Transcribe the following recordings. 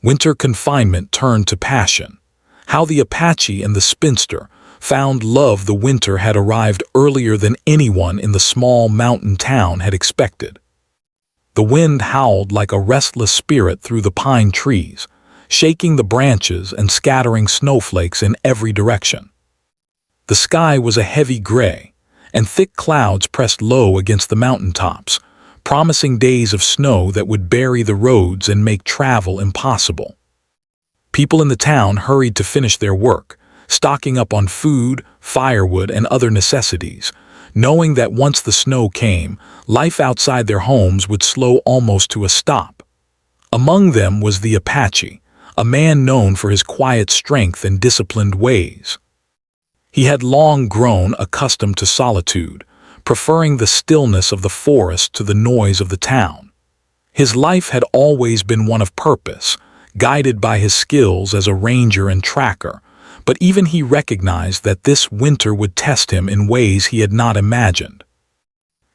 Winter confinement turned to passion. How the Apache and the Spinster found love. The winter had arrived earlier than anyone in the small mountain town had expected. The wind howled like a restless spirit through the pine trees, shaking the branches and scattering snowflakes in every direction. The sky was a heavy gray, and thick clouds pressed low against the mountaintops, promising days of snow that would bury the roads and make travel impossible. People in the town hurried to finish their work, stocking up on food, firewood, and other necessities, knowing that once the snow came, life outside their homes would slow almost to a stop. Among them was the Apache, a man known for his quiet strength and disciplined ways. He had long grown accustomed to solitude, preferring the stillness of the forest to the noise of the town. His life had always been one of purpose, guided by his skills as a ranger and tracker, but even he recognized that this winter would test him in ways he had not imagined.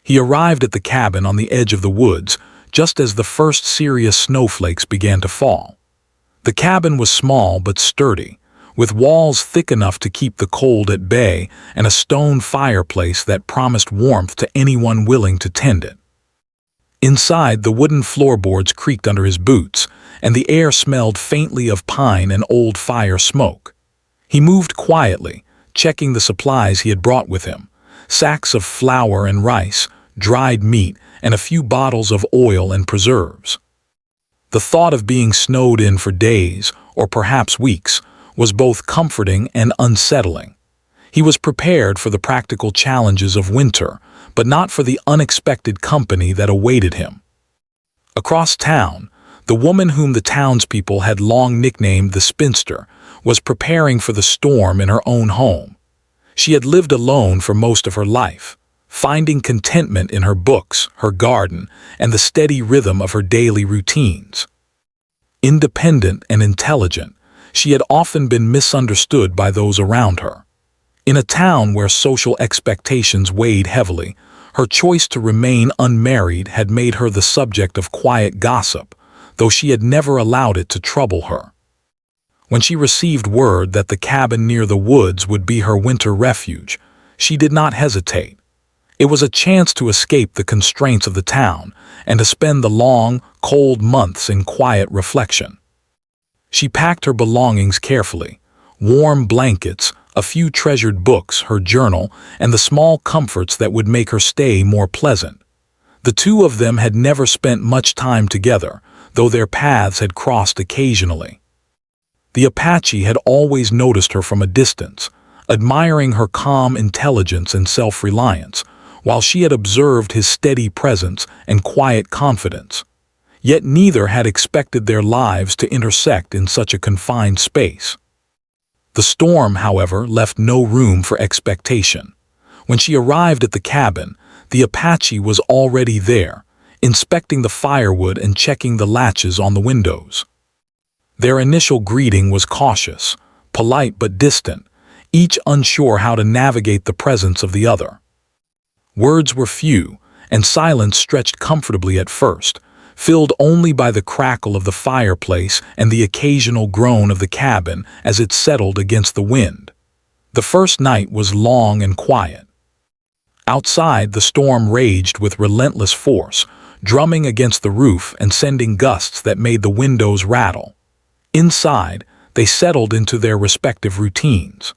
He arrived at the cabin on the edge of the woods just as the first serious snowflakes began to fall. The cabin was small but sturdy, with walls thick enough to keep the cold at bay and a stone fireplace that promised warmth to anyone willing to tend it. Inside, the wooden floorboards creaked under his boots, and the air smelled faintly of pine and old fire smoke. He moved quietly, checking the supplies he had brought with him: sacks of flour and rice, dried meat, and a few bottles of oil and preserves. The thought of being snowed in for days, or perhaps weeks, was both comforting and unsettling. He was prepared for the practical challenges of winter, but not for the unexpected company that awaited him. Across town, the woman whom the townspeople had long nicknamed the Spinster was preparing for the storm in her own home. She had lived alone for most of her life, finding contentment in her books, her garden, and the steady rhythm of her daily routines. Independent and intelligent, she had often been misunderstood by those around her. In a town where social expectations weighed heavily, her choice to remain unmarried had made her the subject of quiet gossip, though she had never allowed it to trouble her. When she received word that the cabin near the woods would be her winter refuge, she did not hesitate. It was a chance to escape the constraints of the town and to spend the long, cold months in quiet reflection. She packed her belongings carefully: warm blankets, a few treasured books, her journal, and the small comforts that would make her stay more pleasant. The two of them had never spent much time together, though their paths had crossed occasionally. The Apache had always noticed her from a distance, admiring her calm intelligence and self-reliance, while she had observed his steady presence and quiet confidence. Yet neither had expected their lives to intersect in such a confined space. The storm, however, left no room for expectation. When she arrived at the cabin, the Apache was already there, inspecting the firewood and checking the latches on the windows. Their initial greeting was cautious, polite but distant, each unsure how to navigate the presence of the other. Words were few, and silence stretched comfortably at first, filled only by the crackle of the fireplace and the occasional groan of the cabin as it settled against the wind. The first night was long and quiet. Outside, the storm raged with relentless force, drumming against the roof and sending gusts that made the windows rattle. Inside, they settled into their respective routines.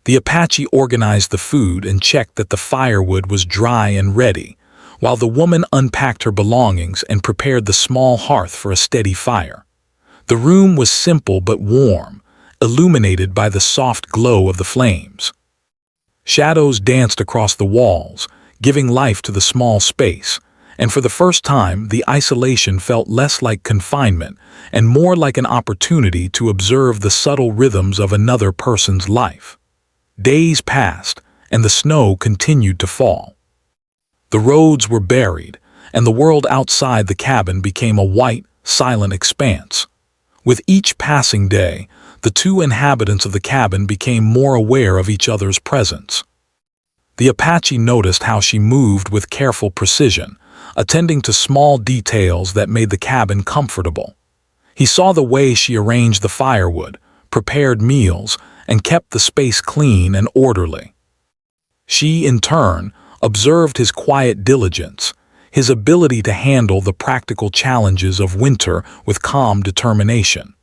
The Apache organized the food and checked that the firewood was dry and ready, while the woman unpacked her belongings and prepared the small hearth for a steady fire. The room was simple but warm, illuminated by the soft glow of the flames. Shadows danced across the walls, giving life to the small space, and for the first time the isolation felt less like confinement and more like an opportunity to observe the subtle rhythms of another person's life. Days passed, and the snow continued to fall. The roads were buried, and the world outside the cabin became a white, silent expanse. With each passing day, the two inhabitants of the cabin became more aware of each other's presence. The Apache noticed how she moved with careful precision, attending to small details that made the cabin comfortable. He saw the way she arranged the firewood, prepared meals, and kept the space clean and orderly. She, in turn, observed his quiet diligence, his ability to handle the practical challenges of winter with calm determination.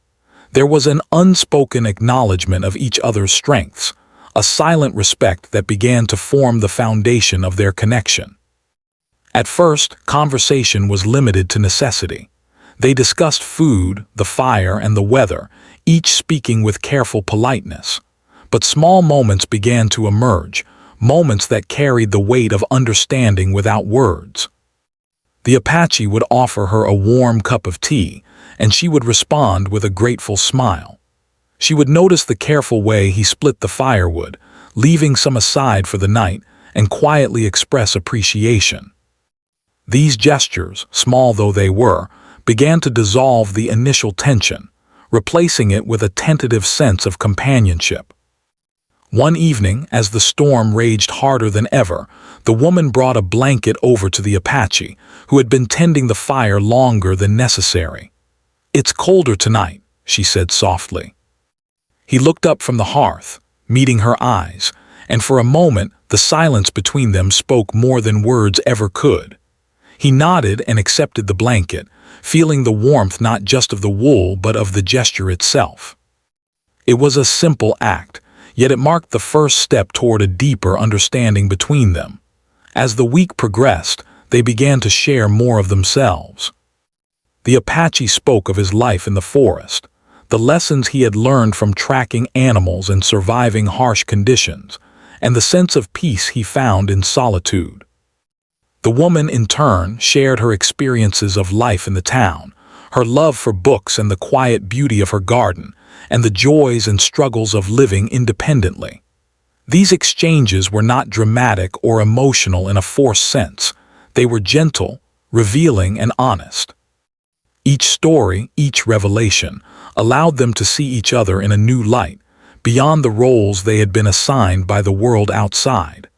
There was an unspoken acknowledgement of each other's strengths, a silent respect that began to form the foundation of their connection. At first, conversation was limited to necessity. They discussed food, the fire, and the weather, each speaking with careful politeness. But small moments began to emerge, moments that carried the weight of understanding without words. The Apache would offer her a warm cup of tea, and she would respond with a grateful smile. She would notice the careful way he split the firewood, leaving some aside for the night, and quietly express appreciation. These gestures, small though they were, began to dissolve the initial tension, replacing it with a tentative sense of companionship. One evening, as the storm raged harder than ever, the woman brought a blanket over to the Apache, who had been tending the fire longer than necessary. "It's colder tonight," she said softly. He looked up from the hearth, meeting her eyes, and for a moment the silence between them spoke more than words ever could. He nodded and accepted the blanket, feeling the warmth not just of the wool but of the gesture itself. It was a simple act, yet it marked the first step toward a deeper understanding between them. As the week progressed, they began to share more of themselves. The Apache spoke of his life in the forest, the lessons he had learned from tracking animals and surviving harsh conditions, and the sense of peace he found in solitude. The woman, in turn, shared her experiences of life in the town, her love for books and the quiet beauty of her garden, and the joys and struggles of living independently. These exchanges were not dramatic or emotional in a forced sense. They were gentle, revealing, and honest. Each story, each revelation, allowed them to see each other in a new light, beyond the roles they had been assigned by the world outside.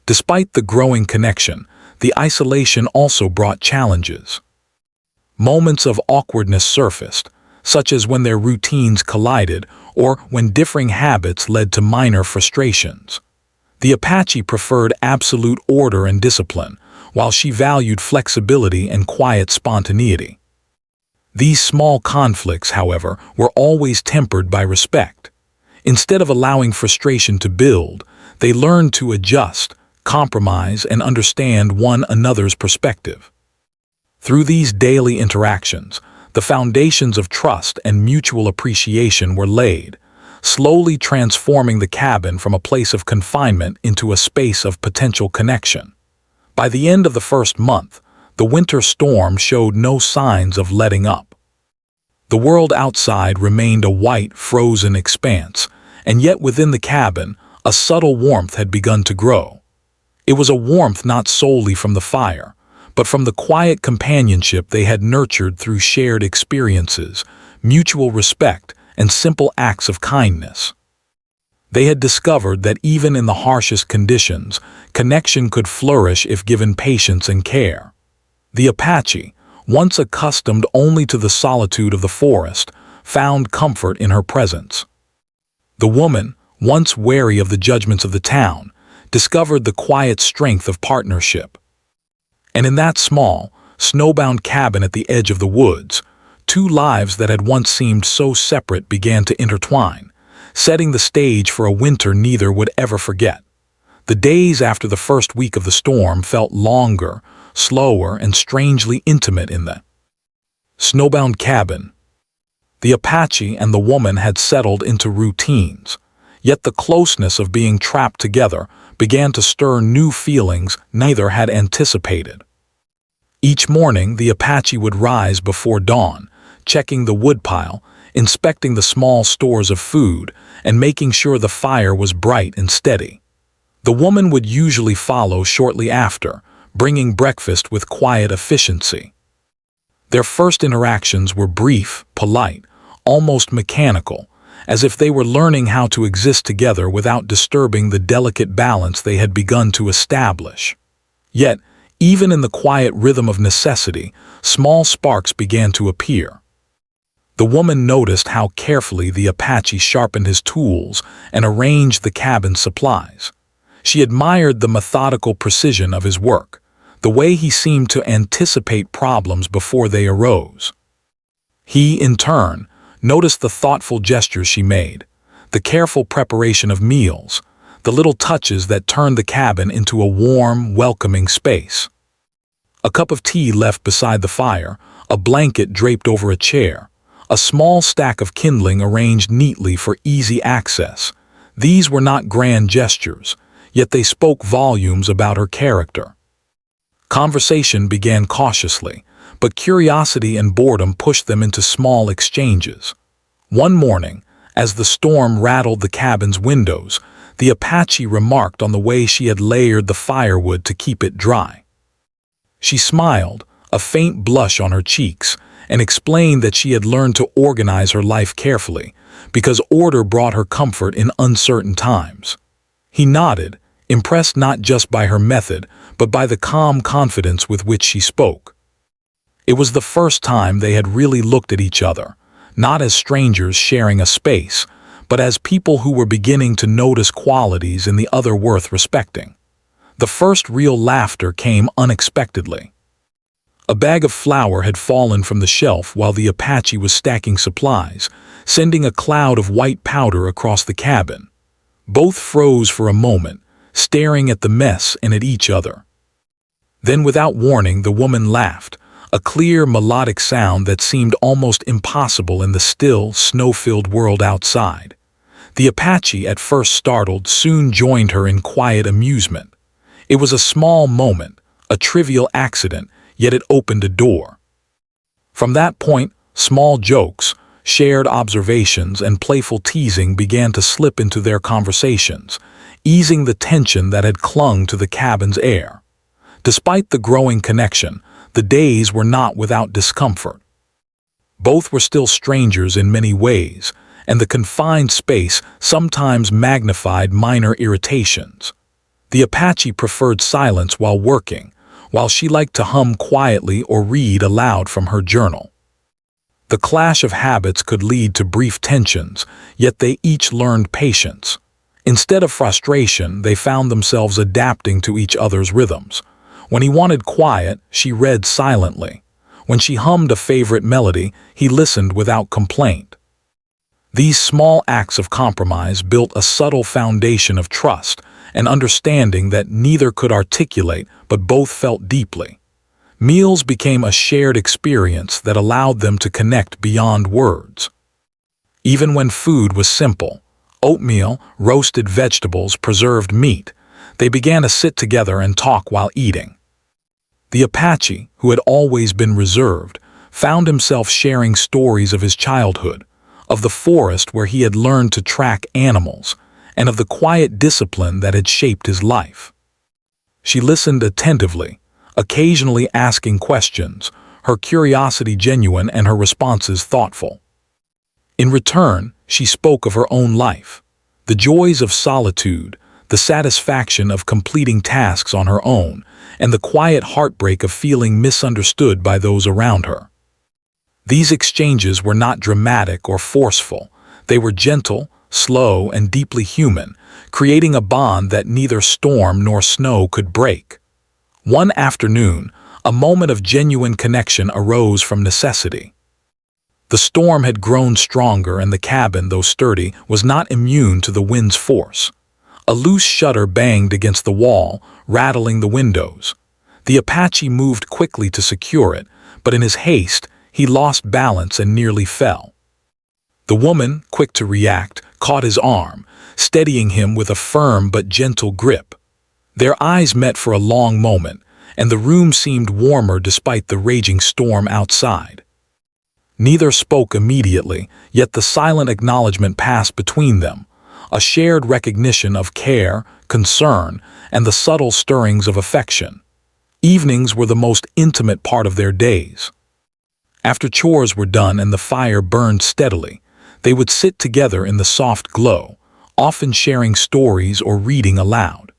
Despite the growing connection, the isolation also brought challenges. Moments of awkwardness surfaced, such as when their routines collided or when differing habits led to minor frustrations. The Apache preferred absolute order and discipline, while she valued flexibility and quiet spontaneity. These small conflicts, however, were always tempered by respect. Instead of allowing frustration to build, they learned to adjust, compromise, and understand one another's perspective. Through these daily interactions, the foundations of trust and mutual appreciation were laid, slowly transforming the cabin from a place of confinement into a space of potential connection. By the end of the first month, the winter storm showed no signs of letting up. The world outside remained a white, frozen expanse, and yet within the cabin, a subtle warmth had begun to grow. It was a warmth not solely from the fire, but from the quiet companionship they had nurtured through shared experiences, mutual respect, and simple acts of kindness. They had discovered that even in the harshest conditions, connection could flourish if given patience and care. The Apache, once accustomed only to the solitude of the forest, found comfort in her presence. The woman, once wary of the judgments of the town, discovered the quiet strength of partnership. And in that small, snowbound cabin at the edge of the woods, two lives that had once seemed so separate began to intertwine, setting the stage for a winter neither would ever forget. The days after the first week of the storm felt longer, slower, and strangely intimate in the snowbound cabin. The Apache and the woman had settled into routines, yet the closeness of being trapped together began to stir new feelings neither had anticipated. Each morning, the Apache would rise before dawn, checking the woodpile, inspecting the small stores of food, and making sure the fire was bright and steady. The woman would usually follow shortly after, bringing breakfast with quiet efficiency. Their first interactions were brief, polite, almost mechanical, as if they were learning how to exist together without disturbing the delicate balance they had begun to establish. Yet, even in the quiet rhythm of necessity, small sparks began to appear. The woman noticed how carefully the Apache sharpened his tools and arranged the cabin's supplies. She admired the methodical precision of his work, the way he seemed to anticipate problems before they arose. He, in turn, noticed the thoughtful gestures she made, the careful preparation of meals, the little touches that turned the cabin into a warm, welcoming space. A cup of tea left beside the fire, a blanket draped over a chair, a small stack of kindling arranged neatly for easy access. These were not grand gestures, yet they spoke volumes about her character. Conversation began cautiously, but curiosity and boredom pushed them into small exchanges. One morning, as the storm rattled the cabin's windows, the Apache remarked on the way she had layered the firewood to keep it dry. She smiled, a faint blush on her cheeks, and explained that she had learned to organize her life carefully, because order brought her comfort in uncertain times. He nodded, impressed not just by her method, but by the calm confidence with which she spoke. It was the first time they had really looked at each other, not as strangers sharing a space, but as people who were beginning to notice qualities in the other worth respecting. The first real laughter came unexpectedly. A bag of flour had fallen from the shelf while the Apache was stacking supplies, sending a cloud of white powder across the cabin. Both froze for a moment, staring at the mess and at each other. Then, without warning, the woman laughed, a clear, melodic sound that seemed almost impossible in the still, snow-filled world outside. The Apache, at first startled, soon joined her in quiet amusement. It was a small moment, a trivial accident, yet it opened a door. From that point, small jokes, shared observations, and playful teasing began to slip into their conversations, easing the tension that had clung to the cabin's air. Despite the growing connection, the days were not without discomfort. Both were still strangers in many ways, and the confined space sometimes magnified minor irritations. The Apache preferred silence while working, while she liked to hum quietly or read aloud from her journal. The clash of habits could lead to brief tensions, yet they each learned patience. Instead of frustration, they found themselves adapting to each other's rhythms. When he wanted quiet, she read silently. When she hummed a favorite melody, he listened without complaint. These small acts of compromise built a subtle foundation of trust, an understanding that neither could articulate but both felt deeply. Meals became a shared experience that allowed them to connect beyond words. Even when food was simple, oatmeal, roasted vegetables, preserved meat, they began to sit together and talk while eating. The Apache, who had always been reserved, found himself sharing stories of his childhood, of the forest where he had learned to track animals, and of the quiet discipline that had shaped his life. She listened attentively, occasionally asking questions, her curiosity genuine and her responses thoughtful. In return, she spoke of her own life, the joys of solitude, the satisfaction of completing tasks on her own, and the quiet heartbreak of feeling misunderstood by those around her. These exchanges were not dramatic or forceful. They were gentle, slow, and deeply human, creating a bond that neither storm nor snow could break. One afternoon, a moment of genuine connection arose from necessity. The storm had grown stronger and the cabin, though sturdy, was not immune to the wind's force. A loose shutter banged against the wall, rattling the windows. The Apache moved quickly to secure it, but in his haste, he lost balance and nearly fell. The woman, quick to react, caught his arm, steadying him with a firm but gentle grip. Their eyes met for a long moment, and the room seemed warmer despite the raging storm outside. Neither spoke immediately, yet the silent acknowledgement passed between them, a shared recognition of care, concern, and the subtle stirrings of affection. Evenings were the most intimate part of their days. After chores were done and the fire burned steadily, they would sit together in the soft glow, often sharing stories or reading aloud.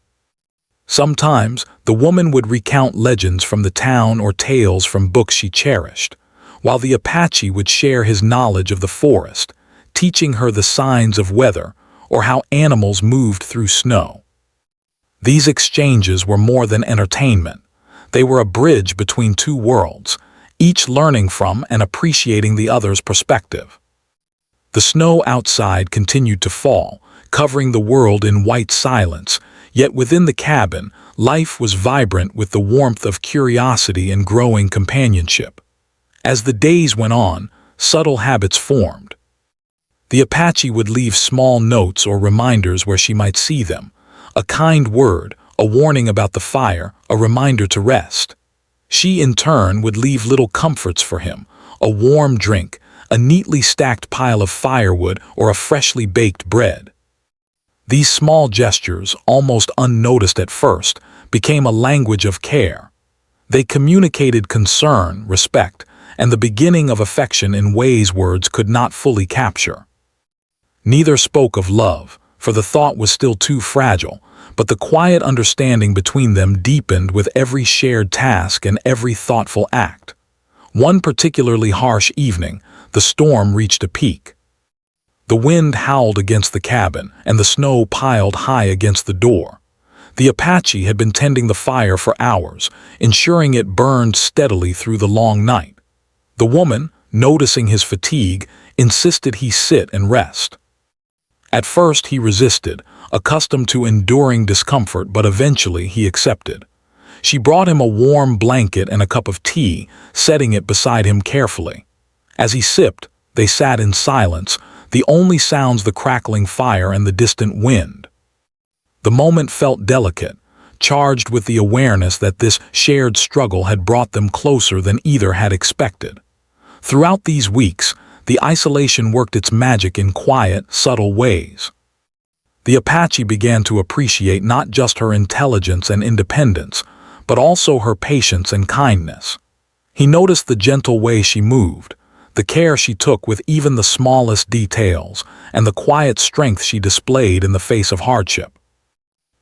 Sometimes, the woman would recount legends from the town or tales from books she cherished, while the Apache would share his knowledge of the forest, teaching her the signs of weather or how animals moved through snow. These exchanges were more than entertainment. They were a bridge between two worlds, each learning from and appreciating the other's perspective. The snow outside continued to fall, covering the world in white silence, yet within the cabin, life was vibrant with the warmth of curiosity and growing companionship. As the days went on, subtle habits formed. The Apache would leave small notes or reminders where she might see them, a kind word, a warning about the fire, a reminder to rest. She, in turn, would leave little comforts for him, a warm drink, a neatly stacked pile of firewood, or a freshly baked bread. These small gestures, almost unnoticed at first, became a language of care. They communicated concern, respect, and the beginning of affection in ways words could not fully capture. Neither spoke of love, for the thought was still too fragile, but the quiet understanding between them deepened with every shared task and every thoughtful act. One particularly harsh evening, the storm reached a peak. The wind howled against the cabin, and the snow piled high against the door. The Apache had been tending the fire for hours, ensuring it burned steadily through the long night. The woman, noticing his fatigue, insisted he sit and rest. At first he resisted, accustomed to enduring discomfort, but eventually he accepted. She brought him a warm blanket and a cup of tea, setting it beside him carefully. As he sipped, they sat in silence, the only sounds the crackling fire and the distant wind. The moment felt delicate, charged with the awareness that this shared struggle had brought them closer than either had expected. Throughout these weeks, the isolation worked its magic in quiet, subtle ways. The Apache began to appreciate not just her intelligence and independence, but also her patience and kindness. He noticed the gentle way she moved, the care she took with even the smallest details, and the quiet strength she displayed in the face of hardship.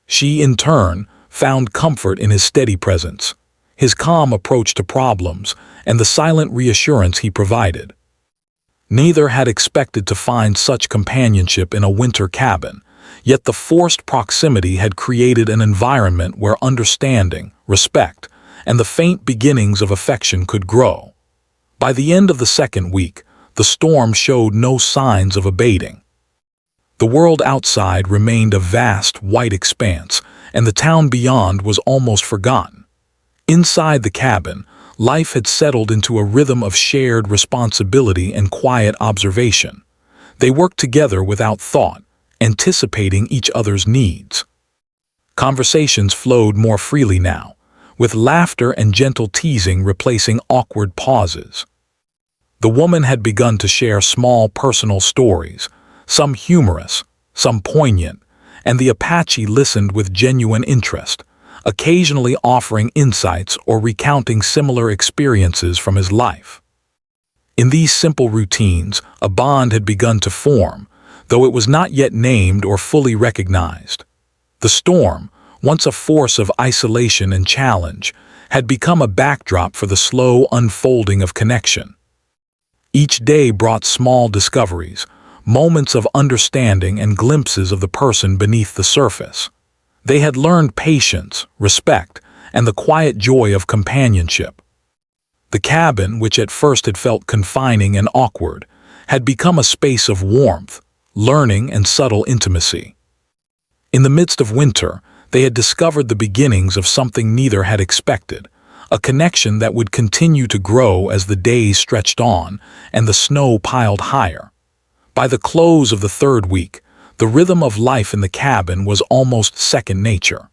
She, in turn, found comfort in his steady presence, his calm approach to problems, and the silent reassurance he provided. Neither had expected to find such companionship in a winter cabin, yet the forced proximity had created an environment where understanding, respect, and the faint beginnings of affection could grow. By the end of the second week, the storm showed no signs of abating. The world outside remained a vast, white expanse, and the town beyond was almost forgotten. Inside the cabin, life had settled into a rhythm of shared responsibility and quiet observation. They worked together without thought, anticipating each other's needs. Conversations flowed more freely now, with laughter and gentle teasing replacing awkward pauses. The woman had begun to share small personal stories, some humorous, some poignant, and the Apache listened with genuine interest, occasionally offering insights or recounting similar experiences from his life. In these simple routines, a bond had begun to form, though it was not yet named or fully recognized. The storm, once a force of isolation and challenge, had become a backdrop for the slow unfolding of connection. Each day brought small discoveries, moments of understanding and glimpses of the person beneath the surface. They had learned patience, respect, and the quiet joy of companionship. The cabin, which at first had felt confining and awkward, had become a space of warmth, learning, and subtle intimacy. In the midst of winter, they had discovered the beginnings of something neither had expected, a connection that would continue to grow as the days stretched on and the snow piled higher. By the close of the third week, the rhythm of life in the cabin was almost second nature.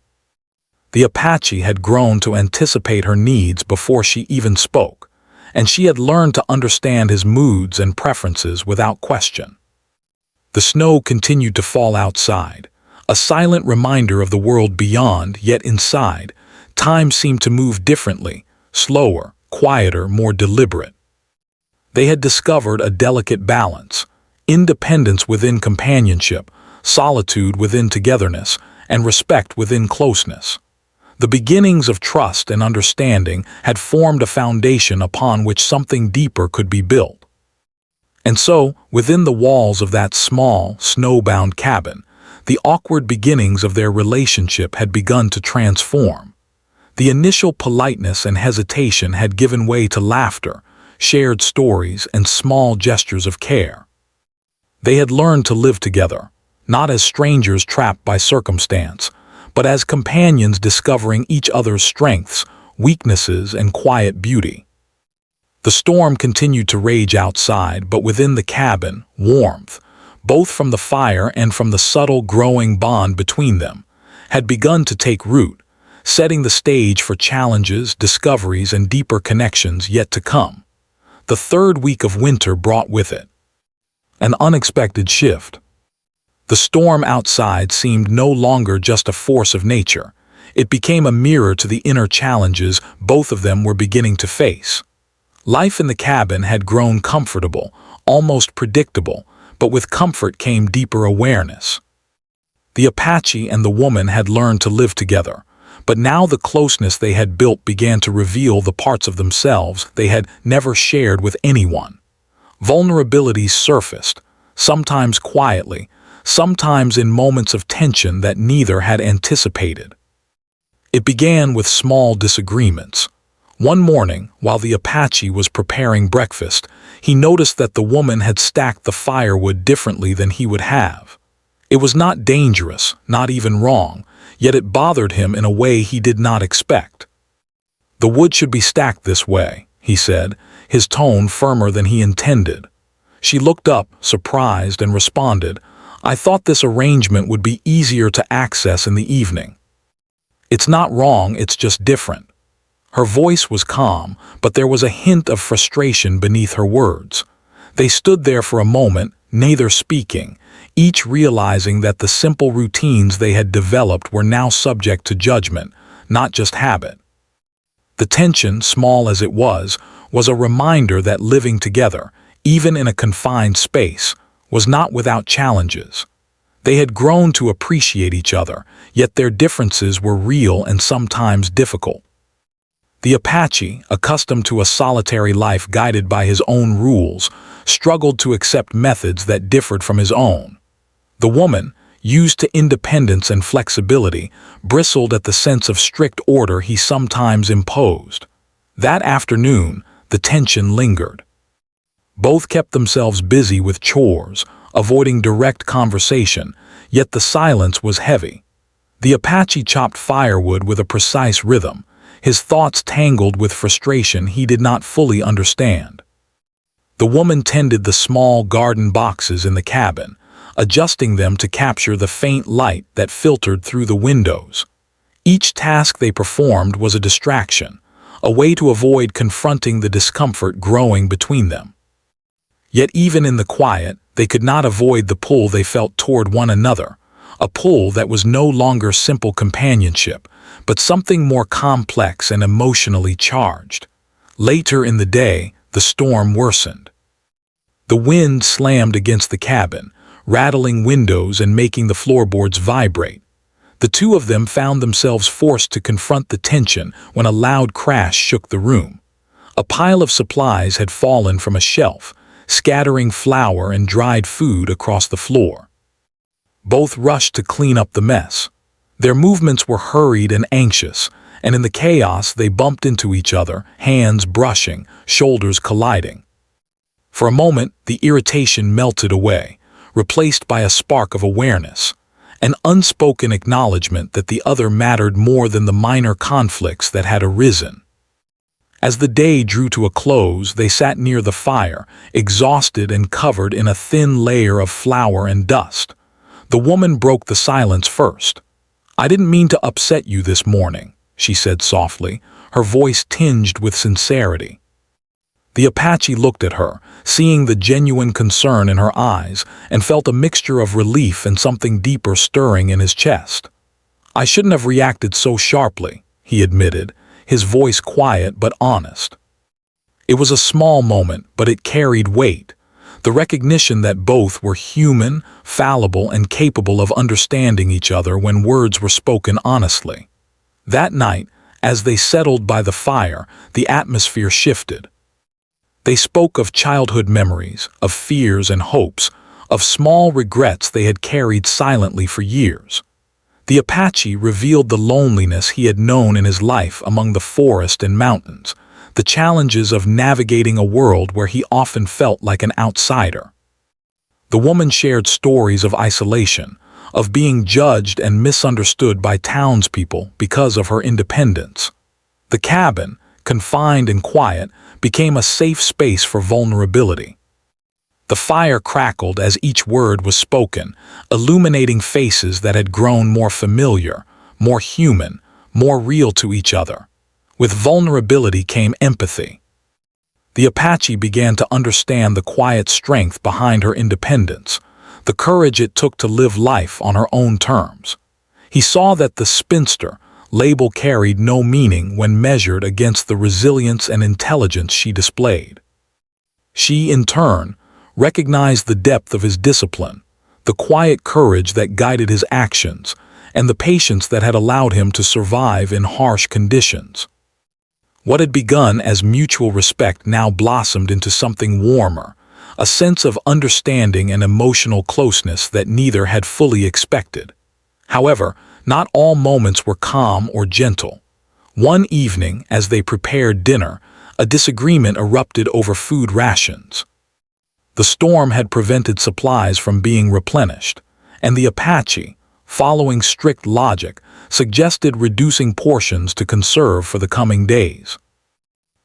The Apache had grown to anticipate her needs before she even spoke, and she had learned to understand his moods and preferences without question. The snow continued to fall outside, a silent reminder of the world beyond, yet inside, time seemed to move differently, slower, quieter, more deliberate. They had discovered a delicate balance, independence within companionship, solitude within togetherness, and respect within closeness. The beginnings of trust and understanding had formed a foundation upon which something deeper could be built. And so, within the walls of that small, snowbound cabin, the awkward beginnings of their relationship had begun to transform. The initial politeness and hesitation had given way to laughter, shared stories, and small gestures of care. They had learned to live together, not as strangers trapped by circumstance, but as companions discovering each other's strengths, weaknesses, and quiet beauty. The storm continued to rage outside, but within the cabin, warmth, both from the fire and from the subtle growing bond between them, had begun to take root, setting the stage for challenges, discoveries, and deeper connections yet to come. The third week of winter brought with it an unexpected shift. The storm outside seemed no longer just a force of nature. It became a mirror to the inner challenges both of them were beginning to face. Life in the cabin had grown comfortable, almost predictable, but with comfort came deeper awareness. The Apache and the woman had learned to live together, but now the closeness they had built began to reveal the parts of themselves they had never shared with anyone. Vulnerabilities surfaced, sometimes quietly, sometimes in moments of tension that neither had anticipated. It began with small disagreements. One morning, while the Apache was preparing breakfast, he noticed that the woman had stacked the firewood differently than he would have. It was not dangerous, not even wrong, yet it bothered him in a way he did not expect. "The wood should be stacked this way," he said, his tone firmer than he intended. She looked up, surprised, and responded, "I thought this arrangement would be easier to access in the evening." "It's not wrong, it's just different." Her voice was calm, but there was a hint of frustration beneath her words. They stood there for a moment, neither speaking, each realizing that the simple routines they had developed were now subject to judgment, not just habit. The tension, small as it was a reminder that living together, even in a confined space, was not without challenges. They had grown to appreciate each other, yet their differences were real and sometimes difficult. The Apache, accustomed to a solitary life guided by his own rules, struggled to accept methods that differed from his own. The woman, used to independence and flexibility, bristled at the sense of strict order he sometimes imposed. That afternoon, the tension lingered. Both kept themselves busy with chores, avoiding direct conversation, yet the silence was heavy. The Apache chopped firewood with a precise rhythm, his thoughts tangled with frustration he did not fully understand. The woman tended the small garden boxes in the cabin, adjusting them to capture the faint light that filtered through the windows. Each task they performed was a distraction, a way to avoid confronting the discomfort growing between them. Yet even in the quiet, they could not avoid the pull they felt toward one another, a pull that was no longer simple companionship, but something more complex and emotionally charged. Later in the day, the storm worsened. The wind slammed against the cabin, rattling windows and making the floorboards vibrate. The two of them found themselves forced to confront the tension when a loud crash shook the room. A pile of supplies had fallen from a shelf, scattering flour and dried food across the floor. Both rushed to clean up the mess. Their movements were hurried and anxious, and in the chaos they bumped into each other, hands brushing, shoulders colliding. For a moment, the irritation melted away, replaced by a spark of awareness, an unspoken acknowledgement that the other mattered more than the minor conflicts that had arisen. As the day drew to a close, they sat near the fire, exhausted and covered in a thin layer of flour and dust. The woman broke the silence first. "I didn't mean to upset you this morning," she said softly, her voice tinged with sincerity. The Apache looked at her, seeing the genuine concern in her eyes, and felt a mixture of relief and something deeper stirring in his chest. "I shouldn't have reacted so sharply," he admitted, his voice quiet but honest. It was a small moment, but it carried weight, the recognition that both were human, fallible, and capable of understanding each other when words were spoken honestly. That night, as they settled by the fire, the atmosphere shifted. They spoke of childhood memories, of fears and hopes, of small regrets they had carried silently for years. The Apache revealed the loneliness he had known in his life among the forest and mountains, the challenges of navigating a world where he often felt like an outsider. The woman shared stories of isolation, of being judged and misunderstood by townspeople because of her independence. The cabin, confined and quiet, became a safe space for vulnerability. The fire crackled as each word was spoken, illuminating faces that had grown more familiar, more human, more real to each other. With vulnerability came empathy. The Apache began to understand the quiet strength behind her independence, the courage it took to live life on her own terms. He saw that the Spinster label carried no meaning when measured against the resilience and intelligence she displayed. She, in turn, recognized the depth of his discipline, the quiet courage that guided his actions, and the patience that had allowed him to survive in harsh conditions. What had begun as mutual respect now blossomed into something warmer, a sense of understanding and emotional closeness that neither had fully expected. However, not all moments were calm or gentle. One evening, as they prepared dinner, a disagreement erupted over food rations. The storm had prevented supplies from being replenished, and the Apache, following strict logic, suggested reducing portions to conserve for the coming days.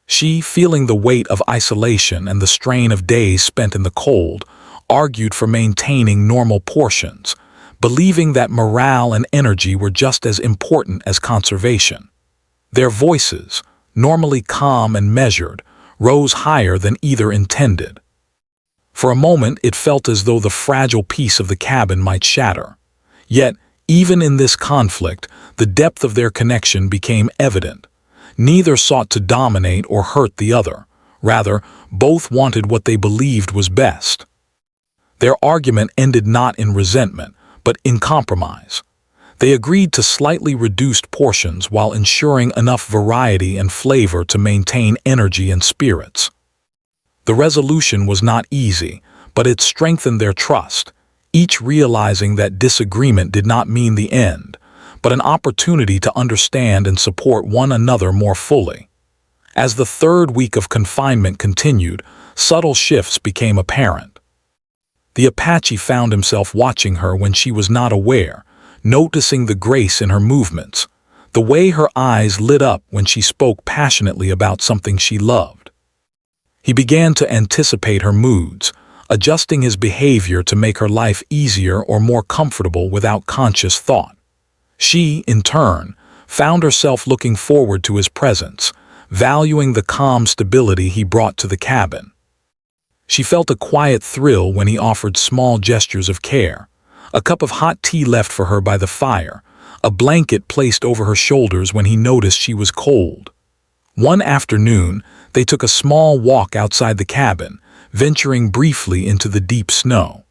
She, feeling the weight of isolation and the strain of days spent in the cold, argued for maintaining normal portions, believing that morale and energy were just as important as conservation. Their voices, normally calm and measured, rose higher than either intended. For a moment it felt as though the fragile peace of the cabin might shatter. Yet, even in this conflict, the depth of their connection became evident. Neither sought to dominate or hurt the other. Rather, both wanted what they believed was best. Their argument ended not in resentment, but in compromise. They agreed to slightly reduced portions while ensuring enough variety and flavor to maintain energy and spirits. The resolution was not easy, but it strengthened their trust, each realizing that disagreement did not mean the end, but an opportunity to understand and support one another more fully. As the third week of confinement continued, subtle shifts became apparent. The Apache found himself watching her when she was not aware, noticing the grace in her movements, the way her eyes lit up when she spoke passionately about something she loved. He began to anticipate her moods, adjusting his behavior to make her life easier or more comfortable without conscious thought. She, in turn, found herself looking forward to his presence, valuing the calm stability he brought to the cabin. She felt a quiet thrill when he offered small gestures of care, a cup of hot tea left for her by the fire, a blanket placed over her shoulders when he noticed she was cold. One afternoon, they took a small walk outside the cabin, venturing briefly into the deep snow.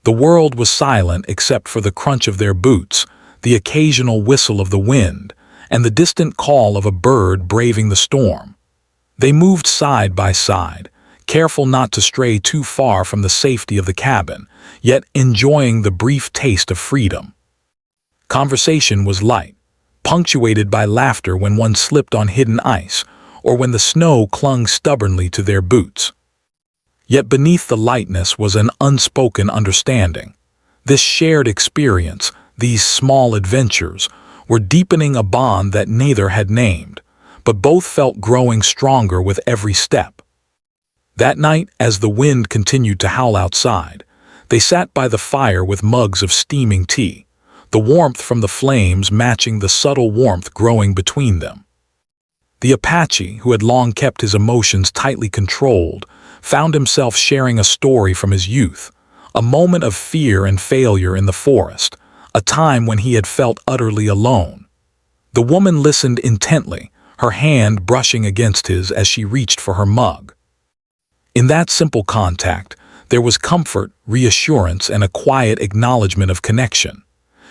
The world was silent except for the crunch of their boots, the occasional whistle of the wind, and the distant call of a bird braving the storm. They moved side by side, careful not to stray too far from the safety of the cabin, yet enjoying the brief taste of freedom. Conversation was light, punctuated by laughter when one slipped on hidden ice, or when the snow clung stubbornly to their boots. Yet beneath the lightness was an unspoken understanding. This shared experience, these small adventures, were deepening a bond that neither had named, but both felt growing stronger with every step. That night, as the wind continued to howl outside, they sat by the fire with mugs of steaming tea, the warmth from the flames matching the subtle warmth growing between them. The Apache, who had long kept his emotions tightly controlled, found himself sharing a story from his youth, a moment of fear and failure in the forest, a time when he had felt utterly alone. The woman listened intently, her hand brushing against his as she reached for her mug. In that simple contact, there was comfort, reassurance, and a quiet acknowledgement of connection.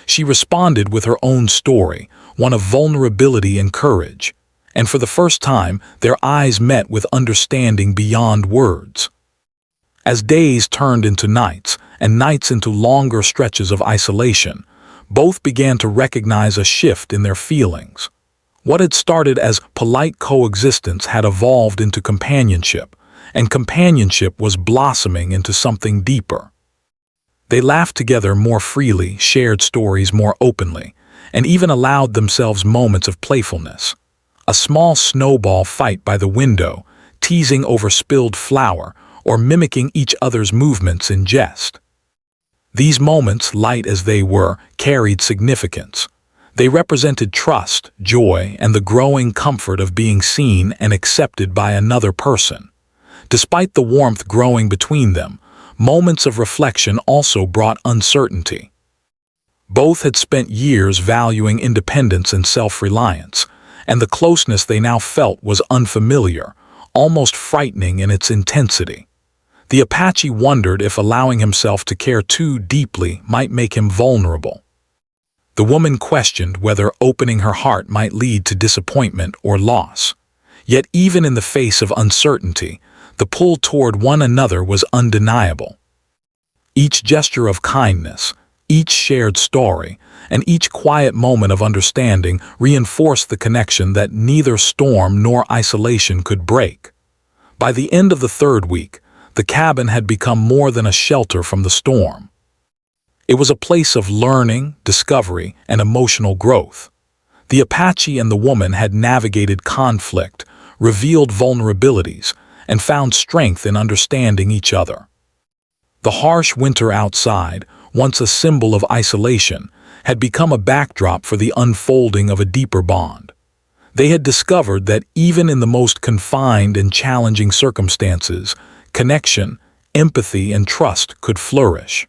She responded with her own story, one of vulnerability and courage. And for the first time, their eyes met with understanding beyond words. As days turned into nights, and nights into longer stretches of isolation, both began to recognize a shift in their feelings. What had started as polite coexistence had evolved into companionship, and companionship was blossoming into something deeper. They laughed together more freely, shared stories more openly, and even allowed themselves moments of playfulness. A small snowball fight by the window, teasing over spilled flour, or mimicking each other's movements in jest. These moments, light as they were, carried significance. They represented trust, joy, and the growing comfort of being seen and accepted by another person. Despite the warmth growing between them, moments of reflection also brought uncertainty. Both had spent years valuing independence and self-reliance, and the closeness they now felt was unfamiliar, almost frightening in its intensity. The Apache wondered if allowing himself to care too deeply might make him vulnerable. The woman questioned whether opening her heart might lead to disappointment or loss. Yet even in the face of uncertainty, the pull toward one another was undeniable. Each gesture of kindness, each shared story, and each quiet moment of understanding reinforced the connection that neither storm nor isolation could break. By the end of the third week, the cabin had become more than a shelter from the storm. It was a place of learning, discovery, and emotional growth. The Apache and the woman had navigated conflict, revealed vulnerabilities, and found strength in understanding each other. The harsh winter outside, once a symbol of isolation, had become a backdrop for the unfolding of a deeper bond. They had discovered that even in the most confined and challenging circumstances, connection, empathy, and trust could flourish.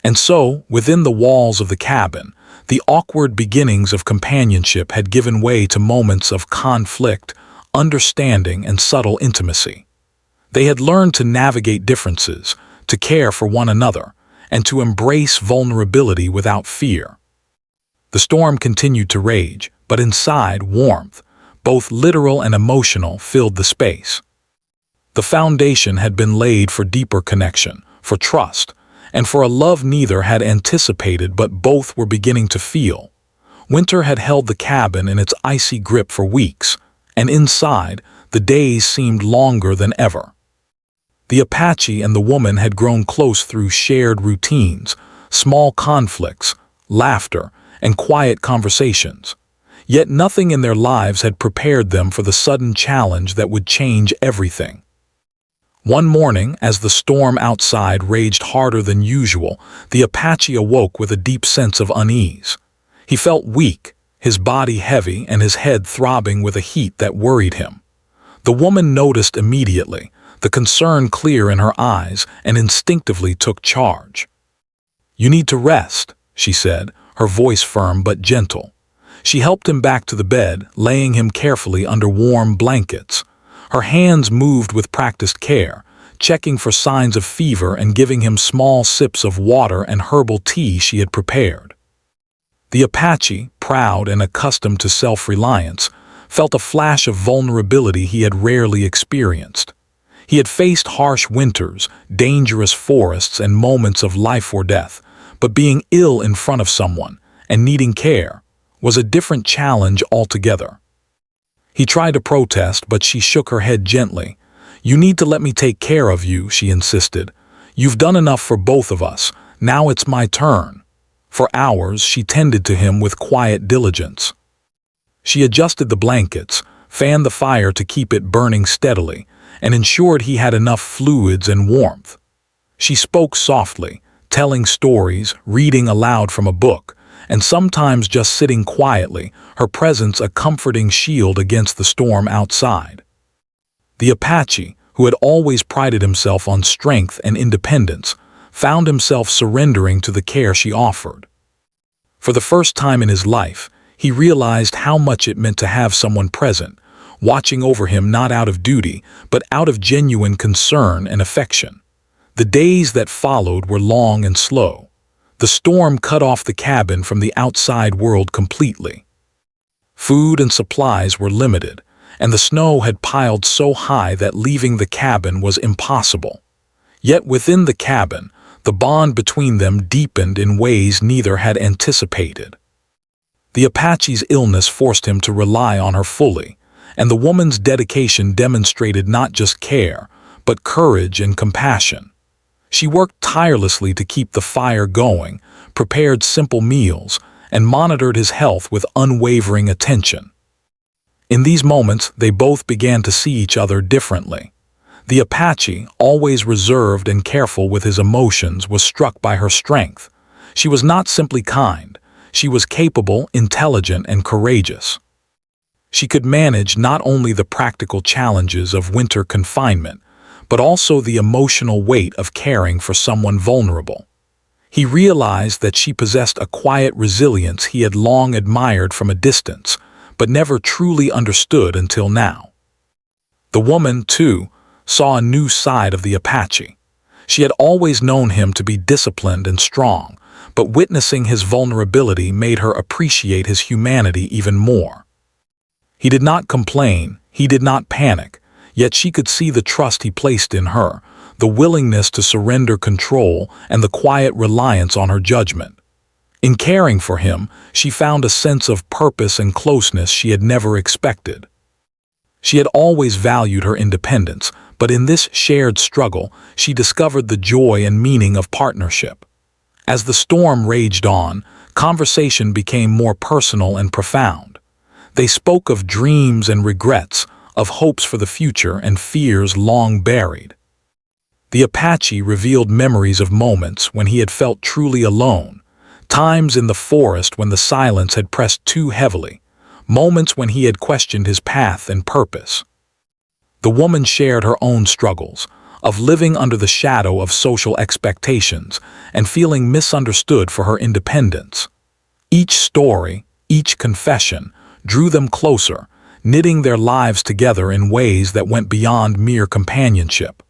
And so, within the walls of the cabin, the awkward beginnings of companionship had given way to moments of conflict, understanding, and subtle intimacy. They had learned to navigate differences, to care for one another, and to embrace vulnerability without fear. The storm continued to rage, but inside, warmth, both literal and emotional, filled the space. The foundation had been laid for deeper connection, for trust, and for a love neither had anticipated but both were beginning to feel. Winter had held the cabin in its icy grip for weeks, and inside, the days seemed longer than ever. The Apache and the woman had grown close through shared routines, small conflicts, laughter, and quiet conversations. Yet nothing in their lives had prepared them for the sudden challenge that would change everything. One morning, as the storm outside raged harder than usual, the Apache awoke with a deep sense of unease. He felt weak, his body heavy and his head throbbing with a heat that worried him. The woman noticed immediately, the concern clear in her eyes, and instinctively took charge. "You need to rest," she said, her voice firm but gentle. She helped him back to the bed, laying him carefully under warm blankets. Her hands moved with practiced care, checking for signs of fever and giving him small sips of water and herbal tea she had prepared. The Apache, proud and accustomed to self-reliance, felt a flash of vulnerability he had rarely experienced. He had faced harsh winters, dangerous forests, and moments of life or death, but being ill in front of someone, and needing care, was a different challenge altogether. He tried to protest, but she shook her head gently. "You need to let me take care of you," she insisted. "You've done enough for both of us. Now it's my turn." For hours, she tended to him with quiet diligence. She adjusted the blankets, fanned the fire to keep it burning steadily, and ensured he had enough fluids and warmth. She spoke softly, telling stories, reading aloud from a book, and sometimes just sitting quietly, her presence a comforting shield against the storm outside. The Apache, who had always prided himself on strength and independence, found himself surrendering to the care she offered. For the first time in his life, he realized how much it meant to have someone present, watching over him not out of duty, but out of genuine concern and affection. The days that followed were long and slow. The The storm cut off the cabin from the outside world completely. Food and supplies were limited, and the snow had piled so high that leaving the cabin was impossible. Yet within the cabin, the bond between them deepened in ways neither had anticipated. The Apache's illness forced him to rely on her fully, and the woman's dedication demonstrated not just care, but courage and compassion. She worked tirelessly to keep the fire going, prepared simple meals, and monitored his health with unwavering attention. In these moments, they both began to see each other differently. The Apache, always reserved and careful with his emotions, was struck by her strength. She was not simply kind. She was capable, intelligent, and courageous. She could manage not only the practical challenges of winter confinement, but also the emotional weight of caring for someone vulnerable. He realized that she possessed a quiet resilience he had long admired from a distance, but never truly understood until now. The woman, too, saw a new side of the Apache. She had always known him to be disciplined and strong, but witnessing his vulnerability made her appreciate his humanity even more. He did not complain, he did not panic, yet she could see the trust he placed in her, the willingness to surrender control, and the quiet reliance on her judgment. In caring for him, she found a sense of purpose and closeness she had never expected. She had always valued her independence, but in this shared struggle, she discovered the joy and meaning of partnership. As the storm raged on, conversation became more personal and profound. They spoke of dreams and regrets, of hopes for the future and fears long buried. The Apache revealed memories of moments when he had felt truly alone, times in the forest when the silence had pressed too heavily, moments when he had questioned his path and purpose. The woman shared her own struggles, of living under the shadow of social expectations and feeling misunderstood for her independence. Each story, each confession, drew them closer, knitting their lives together in ways that went beyond mere companionship.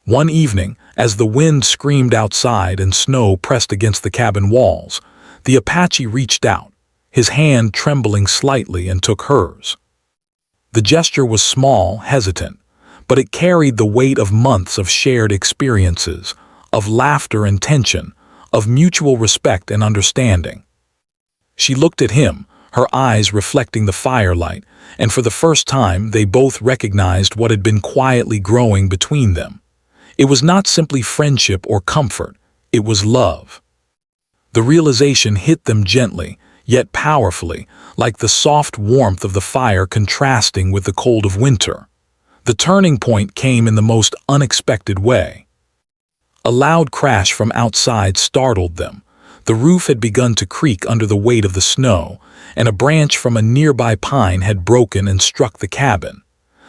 One evening, as the wind screamed outside and snow pressed against the cabin walls, the Apache reached out, his hand trembling slightly, and took hers. The gesture was small, hesitant, but it carried the weight of months of shared experiences, of laughter and tension, of mutual respect and understanding. She looked at him, her eyes reflecting the firelight, and for the first time they both recognized what had been quietly growing between them. It was not simply friendship or comfort, it was love. The realization hit them gently, yet powerfully, like the soft warmth of the fire contrasting with the cold of winter. The turning point came in the most unexpected way. A loud crash from outside startled them. The roof had begun to creak under the weight of the snow, and a branch from a nearby pine had broken and struck the cabin.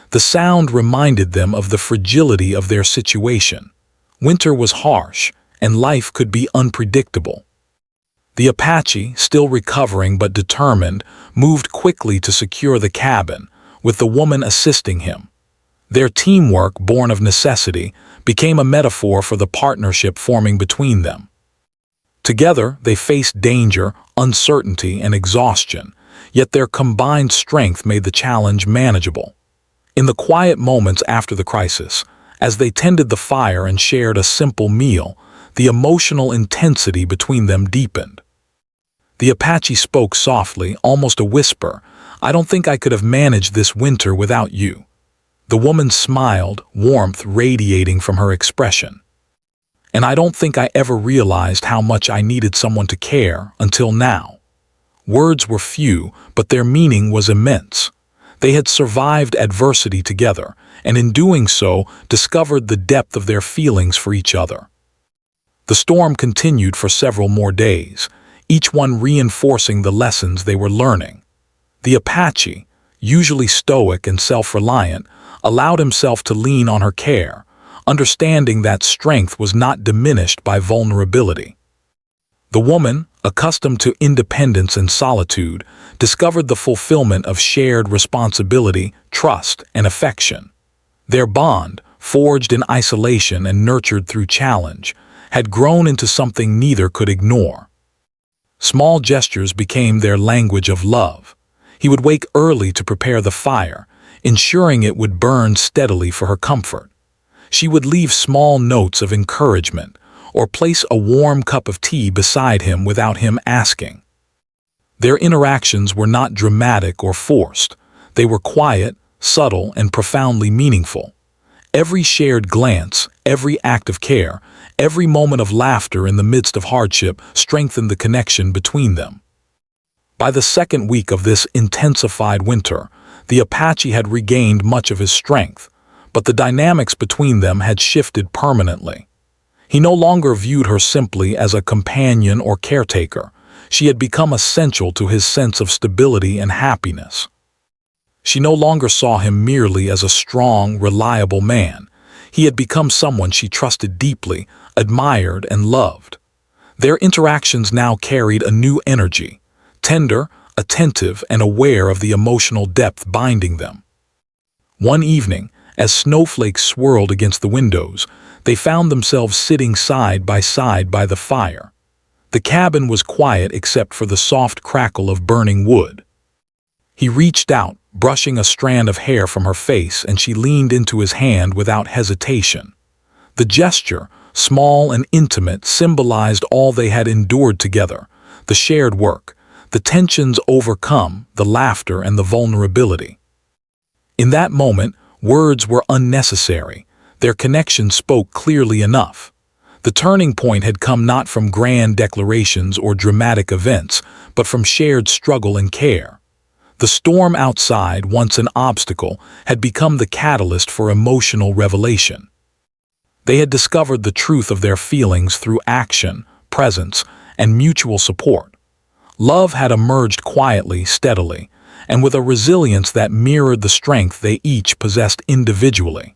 The sound reminded them of the fragility of their situation. Winter was harsh, and life could be unpredictable. The Apache, still recovering but determined, moved quickly to secure the cabin, with the woman assisting him. Their teamwork, born of necessity, became a metaphor for the partnership forming between them. Together, they faced danger, uncertainty, and exhaustion, yet their combined strength made the challenge manageable. In the quiet moments after the crisis, as they tended the fire and shared a simple meal, the emotional intensity between them deepened. The Apache spoke softly, almost a whisper, "I don't think I could have managed this winter without you." The woman smiled, warmth radiating from her expression. "And I don't think I ever realized how much I needed someone to care until now." Words were few, but their meaning was immense. They had survived adversity together, and in doing so, discovered the depth of their feelings for each other. The storm continued for several more days, each one reinforcing the lessons they were learning. The Apache, usually stoic and self-reliant, allowed himself to lean on her care, understanding that strength was not diminished by vulnerability. The woman, accustomed to independence and solitude, discovered the fulfillment of shared responsibility, trust, and affection. Their bond, forged in isolation and nurtured through challenge, had grown into something neither could ignore. Small gestures became their language of love. He would wake early to prepare the fire, ensuring it would burn steadily for her comfort. She would leave small notes of encouragement or place a warm cup of tea beside him without him asking. Their interactions were not dramatic or forced. They were quiet, subtle, and profoundly meaningful. Every shared glance, every act of care, every moment of laughter in the midst of hardship strengthened the connection between them. By the second week of this intensified winter, the Apache had regained much of his strength, but the dynamics between them had shifted permanently. He no longer viewed her simply as a companion or caretaker. She had become essential to his sense of stability and happiness. She no longer saw him merely as a strong, reliable man. He had become someone she trusted deeply, admired, and loved. Their interactions now carried a new energy, tender, attentive, and aware of the emotional depth binding them. One evening, as snowflakes swirled against the windows, they found themselves sitting side by the fire. The cabin was quiet except for the soft crackle of burning wood. He reached out, brushing a strand of hair from her face, and she leaned into his hand without hesitation. The gesture, small and intimate, symbolized all they had endured together, the shared work, the tensions overcome, the laughter and the vulnerability. In that moment, words were unnecessary. Their connection spoke clearly enough. The turning point had come not from grand declarations or dramatic events, but from shared struggle and care. The storm outside, once an obstacle, had become the catalyst for emotional revelation. They had discovered the truth of their feelings through action, presence, and mutual support. Love had emerged quietly, steadily, and with a resilience that mirrored the strength they each possessed individually.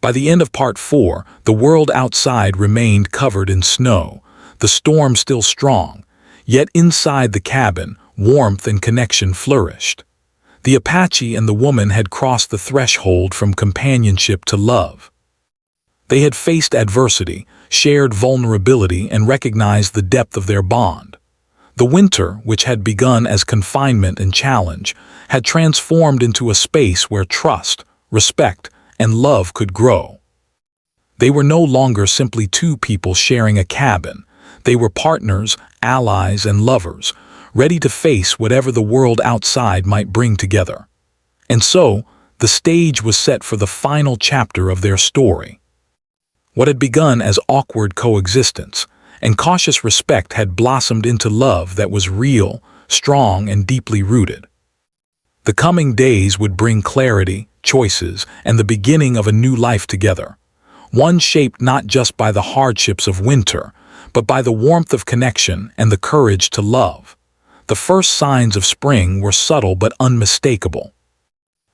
By the end of Part 4, the world outside remained covered in snow, the storm still strong, yet inside the cabin, warmth and connection flourished. The Apache and the woman had crossed the threshold from companionship to love. They had faced adversity, shared vulnerability, and recognized the depth of their bond. The winter, which had begun as confinement and challenge, had transformed into a space where trust, respect, and love could grow. They were no longer simply two people sharing a cabin. They were partners, allies, and lovers, ready to face whatever the world outside might bring together. And so, the stage was set for the final chapter of their story. What had begun as awkward coexistence and cautious respect had blossomed into love that was real, strong, and deeply rooted. The coming days would bring clarity, choices, and the beginning of a new life together, one shaped not just by the hardships of winter, but by the warmth of connection and the courage to love. The first signs of spring were subtle but unmistakable.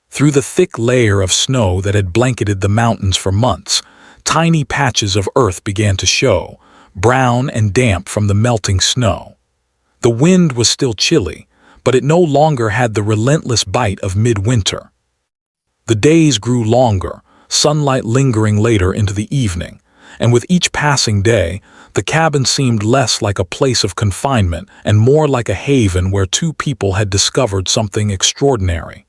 Through the thick layer of snow that had blanketed the mountains for months, tiny patches of earth began to show, brown and damp from the melting snow. The wind was still chilly, but it no longer had the relentless bite of midwinter. The days grew longer, sunlight lingering later into the evening, and with each passing day, the cabin seemed less like a place of confinement and more like a haven where two people had discovered something extraordinary.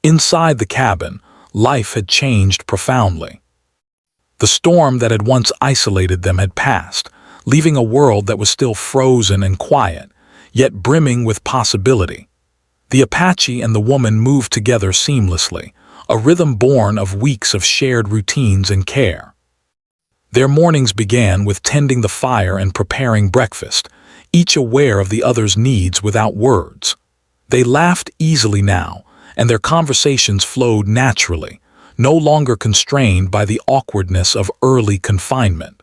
Inside the cabin, life had changed profoundly. The storm that had once isolated them had passed, leaving a world that was still frozen and quiet, yet brimming with possibility. The Apache and the woman moved together seamlessly, a rhythm born of weeks of shared routines and care. Their mornings began with tending the fire and preparing breakfast, each aware of the other's needs without words. They laughed easily now, and their conversations flowed naturally, no longer constrained by the awkwardness of early confinement.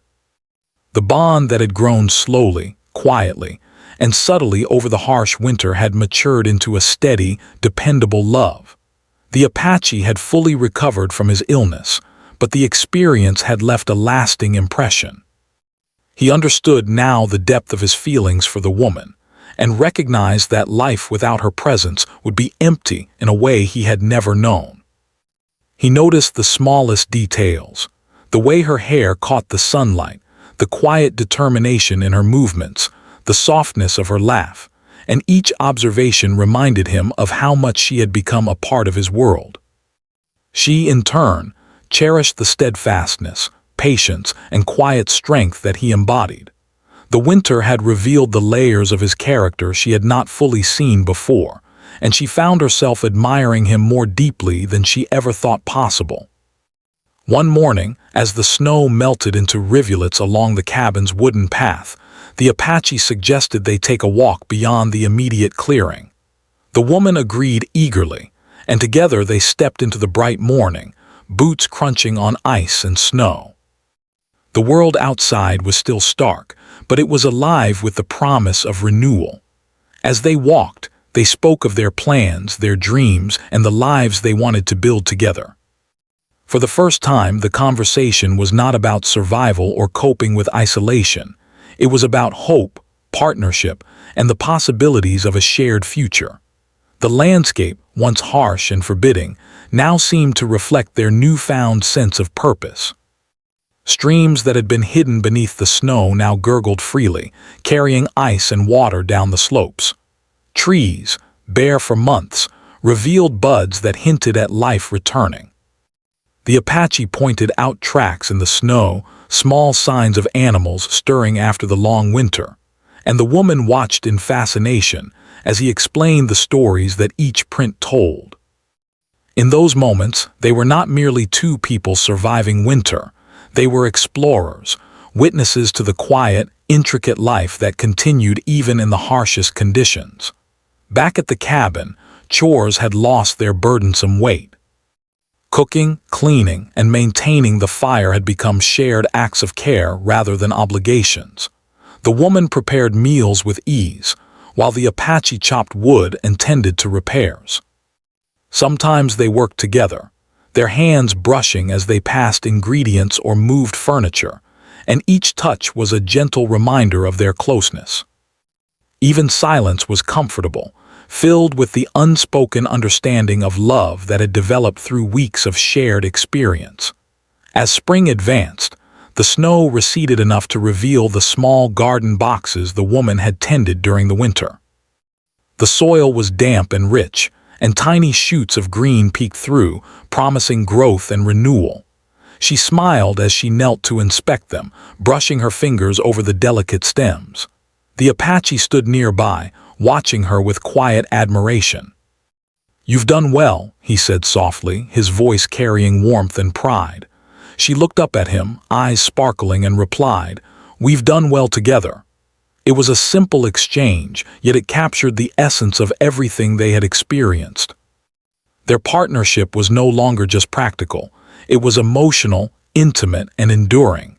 The bond that had grown slowly, quietly, and subtly over the harsh winter had matured into a steady, dependable love. The Apache had fully recovered from his illness, but the experience had left a lasting impression. He understood now the depth of his feelings for the woman, and recognized that life without her presence would be empty in a way he had never known. He noticed the smallest details, the way her hair caught the sunlight, the quiet determination in her movements, the softness of her laugh, and each observation reminded him of how much she had become a part of his world. She, in turn, cherished the steadfastness, patience, and quiet strength that he embodied. The winter had revealed the layers of his character she had not fully seen before, and she found herself admiring him more deeply than she ever thought possible. One morning, as the snow melted into rivulets along the cabin's wooden path, the Apache suggested they take a walk beyond the immediate clearing. The woman agreed eagerly, and together they stepped into the bright morning, boots crunching on ice and snow. The world outside was still stark, but it was alive with the promise of renewal. As they walked, they spoke of their plans, their dreams, and the lives they wanted to build together. For the first time, the conversation was not about survival or coping with isolation. It was about hope, partnership, and the possibilities of a shared future. The landscape, once harsh and forbidding, now seemed to reflect their newfound sense of purpose. Streams that had been hidden beneath the snow now gurgled freely, carrying ice and water down the slopes. Trees, bare for months, revealed buds that hinted at life returning. The Apache pointed out tracks in the snow, small signs of animals stirring after the long winter, and the woman watched in fascination as he explained the stories that each print told. In those moments, they were not merely two people surviving winter. They were explorers, witnesses to the quiet, intricate life that continued even in the harshest conditions. Back at the cabin, chores had lost their burdensome weight. Cooking, cleaning, and maintaining the fire had become shared acts of care rather than obligations. The woman prepared meals with ease, while the Apache chopped wood and tended to repairs. Sometimes they worked together, their hands brushing as they passed ingredients or moved furniture, and each touch was a gentle reminder of their closeness. Even silence was comfortable, filled with the unspoken understanding of love that had developed through weeks of shared experience. As spring advanced, the snow receded enough to reveal the small garden boxes the woman had tended during the winter. The soil was damp and rich, and tiny shoots of green peeked through, promising growth and renewal. She smiled as she knelt to inspect them, brushing her fingers over the delicate stems. The Apache stood nearby, watching her with quiet admiration. "You've done well," he said softly, his voice carrying warmth and pride. She looked up at him, eyes sparkling, and replied, "We've done well together." It was a simple exchange, yet it captured the essence of everything they had experienced. Their partnership was no longer just practical. It was emotional, intimate, and enduring.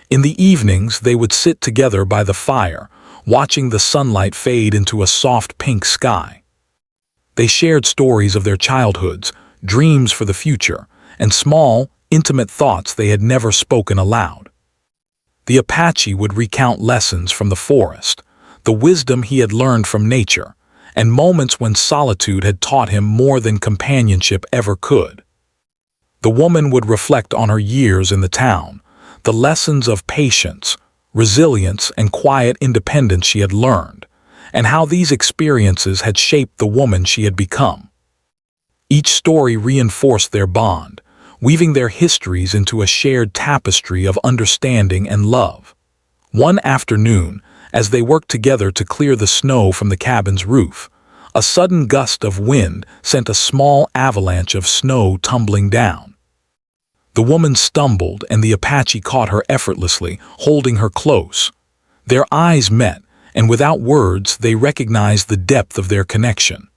In the evenings, they would sit together by the fire, watching the sunlight fade into a soft pink sky. They shared stories of their childhoods, dreams for the future, and small, intimate thoughts they had never spoken aloud. The Apache would recount lessons from the forest, the wisdom he had learned from nature, and moments when solitude had taught him more than companionship ever could. The woman would reflect on her years in the town, the lessons of patience, resilience, and quiet independence she had learned, and how these experiences had shaped the woman she had become. Each story reinforced their bond, weaving their histories into a shared tapestry of understanding and love. One afternoon, as they worked together to clear the snow from the cabin's roof, a sudden gust of wind sent a small avalanche of snow tumbling down. The woman stumbled, and the Apache caught her effortlessly, holding her close. Their eyes met, and without words they recognized the depth of their connection.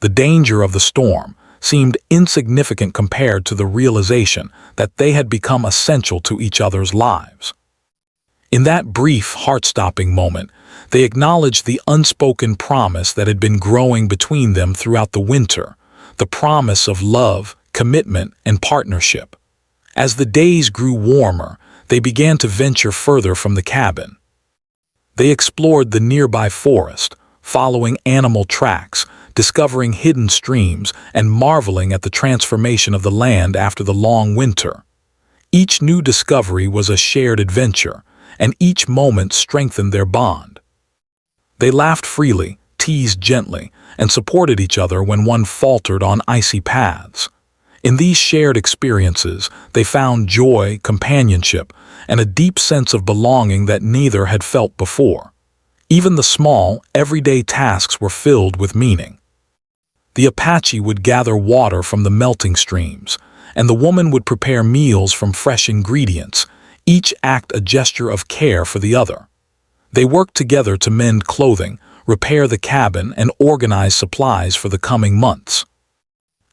The danger of the storm seemed insignificant compared to the realization that they had become essential to each other's lives. In that brief, heart-stopping moment, they acknowledged the unspoken promise that had been growing between them throughout the winter, the promise of love, commitment, and partnership. As the days grew warmer, they began to venture further from the cabin. They explored the nearby forest, following animal tracks, discovering hidden streams, and marveling at the transformation of the land after the long winter. Each new discovery was a shared adventure, and each moment strengthened their bond. They laughed freely, teased gently, and supported each other when one faltered on icy paths. In these shared experiences, they found joy, companionship, and a deep sense of belonging that neither had felt before. Even the small, everyday tasks were filled with meaning. The Apache would gather water from the melting streams, and the woman would prepare meals from fresh ingredients, each act a gesture of care for the other. They worked together to mend clothing, repair the cabin, and organize supplies for the coming months.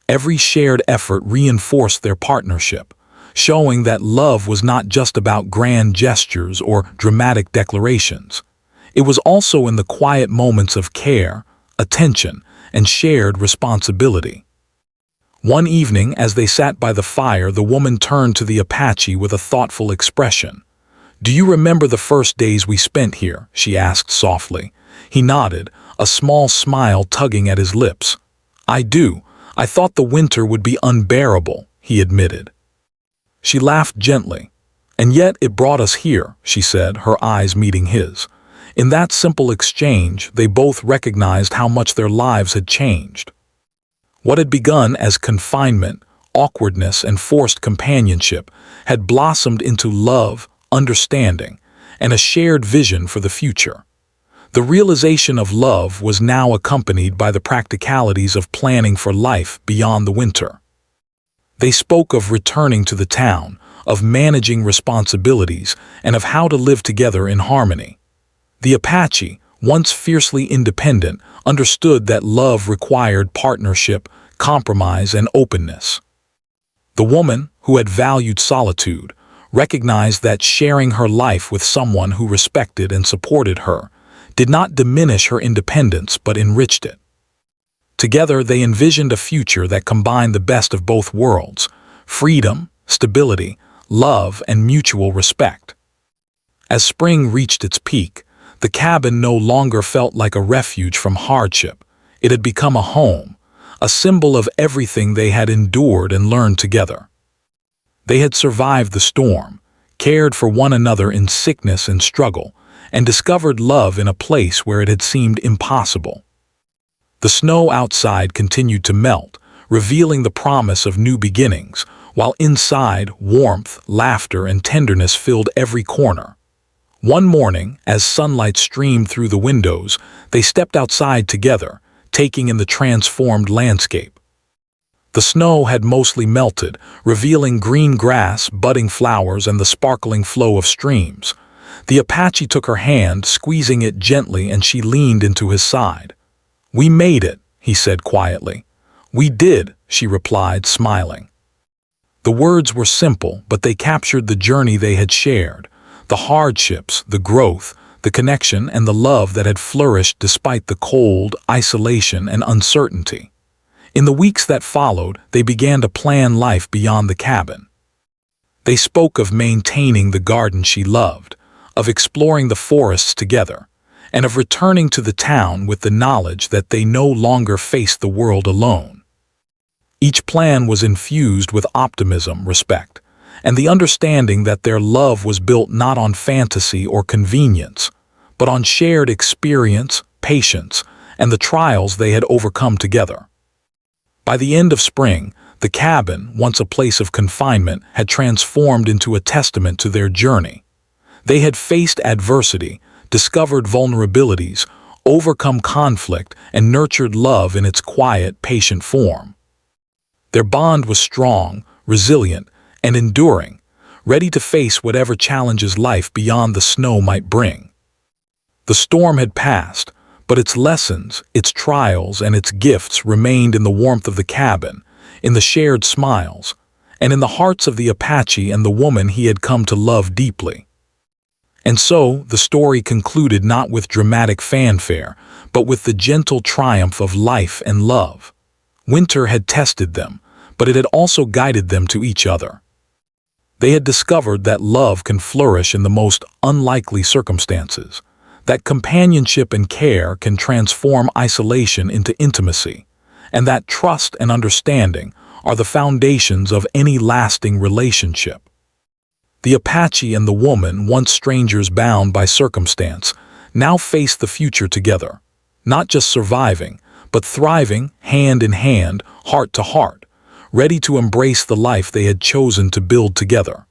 Every shared effort reinforced their partnership, showing that love was not just about grand gestures or dramatic declarations. It was also in the quiet moments of care, attention, and shared responsibility. One evening, as they sat by the fire, the woman turned to the Apache with a thoughtful expression. "Do you remember the first days we spent here?" she asked softly. He nodded, a small smile tugging at his lips. "I do. I thought the winter would be unbearable," he admitted. She laughed gently. "And yet it brought us here," she said, her eyes meeting his. In that simple exchange, they both recognized how much their lives had changed. What had begun as confinement, awkwardness, and forced companionship had blossomed into love, understanding, and a shared vision for the future. The realization of love was now accompanied by the practicalities of planning for life beyond the winter. They spoke of returning to the town, of managing responsibilities, and of how to live together in harmony. The Apache, once fiercely independent, understood that love required partnership, compromise, and openness. The woman, who had valued solitude, recognized that sharing her life with someone who respected and supported her did not diminish her independence but enriched it. Together they envisioned a future that combined the best of both worlds: freedom, stability, love, and mutual respect. As spring reached its peak, the cabin no longer felt like a refuge from hardship. It had become a home, a symbol of everything they had endured and learned together. They had survived the storm, cared for one another in sickness and struggle, and discovered love in a place where it had seemed impossible. The snow outside continued to melt, revealing the promise of new beginnings, while inside, warmth, laughter, and tenderness filled every corner. One morning, as sunlight streamed through the windows, they stepped outside together, taking in the transformed landscape. The snow had mostly melted, revealing green grass, budding flowers, and the sparkling flow of streams. The Apache took her hand, squeezing it gently, and she leaned into his side. "We made it," he said quietly. "We did," she replied, smiling. The words were simple, but they captured the journey they had shared, the hardships, the growth, the connection, and the love that had flourished despite the cold, isolation, and uncertainty. In the weeks that followed, they began to plan life beyond the cabin. They spoke of maintaining the garden she loved, of exploring the forests together, and of returning to the town with the knowledge that they no longer faced the world alone. Each plan was infused with optimism, respect, and the understanding that their love was built not on fantasy or convenience, but on shared experience, patience, and the trials they had overcome together. By the end of spring, the cabin, once a place of confinement, had transformed into a testament to their journey. They had faced adversity, discovered vulnerabilities, overcome conflict, and nurtured love in its quiet, patient form. Their bond was strong, resilient, and enduring, ready to face whatever challenges life beyond the snow might bring. The storm had passed, but its lessons, its trials, and its gifts remained in the warmth of the cabin, in the shared smiles, and in the hearts of the Apache and the woman he had come to love deeply. And so, the story concluded not with dramatic fanfare, but with the gentle triumph of life and love. Winter had tested them, but it had also guided them to each other. They had discovered that love can flourish in the most unlikely circumstances, that companionship and care can transform isolation into intimacy, and that trust and understanding are the foundations of any lasting relationship. The Apache and the woman, once strangers bound by circumstance, now faced the future together, not just surviving, but thriving, hand in hand, heart to heart, ready to embrace the life they had chosen to build together.